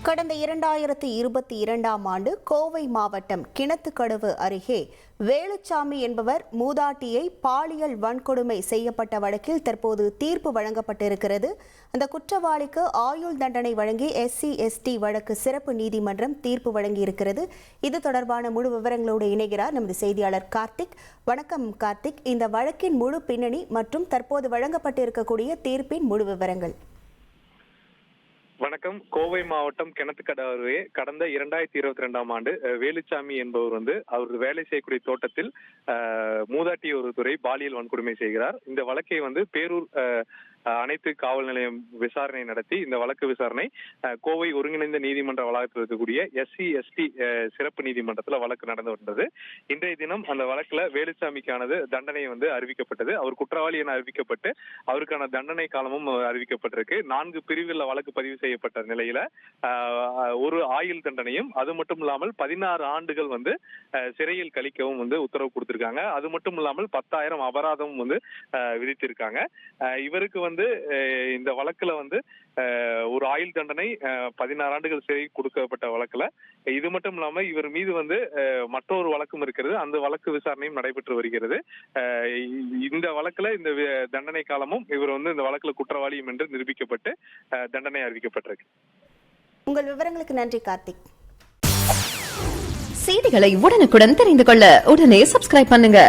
கடந்த 2022ஆம் ஆண்டு கோவை மாவட்டம் கிணத்துக்கடவு அருகே வேலுச்சாமி என்பவர் மூதாட்டியை பாலியல் வன்கொடுமை செய்யப்பட்ட வழக்கில் தற்போது தீர்ப்பு வழங்கப்பட்டிருக்கிறது. அந்த குற்றவாளிக்கு ஆயுள் தண்டனை வழங்கி SC/ST வழக்கு சிறப்பு நீதிமன்றம் தீர்ப்பு வழங்கியிருக்கிறது. இது தொடர்பான முழு விவரங்களோடு இணைகிறார் நமது செய்தியாளர் கார்த்திக். வணக்கம் கார்த்திக். இந்த வழக்கின் முழு பின்னணி மற்றும் தற்போது வழங்கப்பட்டிருக்கக்கூடிய தீர்ப்பின் முழு விவரங்கள். வணக்கம். கோவை மாவட்டம் கிணத்துக்கடவு கடந்த 2022ஆம் ஆண்டு வேலுச்சாமி என்பவர் அவர் வேலை செய்யக்கூடிய தோட்டத்தில் மூதாட்டி ஒருவரை பாலியல் வன்கொடுமை செய்கிறார். இந்த வழக்கை பேரூர் அனைத்து காவல் நிலையம் விசாரணை நடத்தி இந்த வழக்கு விசாரணை கோவை ஒருங்கிணைந்த நீதிமன்ற வளாகத்தில் இருக்கக்கூடிய SC/ST சிறப்பு நீதிமன்றத்தில் வழக்கு நடந்து வந்தது. இன்றைய தினம் அந்த வழக்குல வேலுச்சாமிக்கானது தண்டனை அறிவிக்கப்பட்டது. அவர் குற்றவாளி என அறிவிக்கப்பட்டு அவருக்கான தண்டனை காலமும் அறிவிக்கப்பட்டிருக்கு. 4 பிரிவில் வழக்கு பதிவு செய்யப்பட்ட நிலையில ஒரு ஆயுள் தண்டனையும் அது மட்டும் இல்லாமல் 16 ஆண்டுகள் சிறையில் கழிக்கவும் உத்தரவு கொடுத்திருக்காங்க. அது மட்டும் இல்லாமல் 10,000 அபராதமும் விதித்திருக்காங்க. இவருக்கு இந்த வழக்குல ஒரு ஆயுள் தண்டனை 16 ஆண்டுகள் சிறை கொடுக்கப்பட்ட வழக்குல இது மட்டும் இல்லாம இவர் மீது மற்றொரு வழக்கும் இருக்கிறது. அந்த வழக்கு விசாரணையும் நடைபெற்று வருகிறது. இந்த வழக்குல இந்த தண்டனை காலமும் இவர் இந்த வழக்குல குற்றவாளியும் என்று நிரூபிக்கப்பட்டு தண்டனை அறிவிக்கப்பட்டிருக்கு. உங்கள் விவரங்களுக்கு நன்றி கார்த்திக். செய்திகளை உடனுக்குடன் தெரிந்து கொள்ள உடனே சப்ஸ்கிரைப் பண்ணுங்க.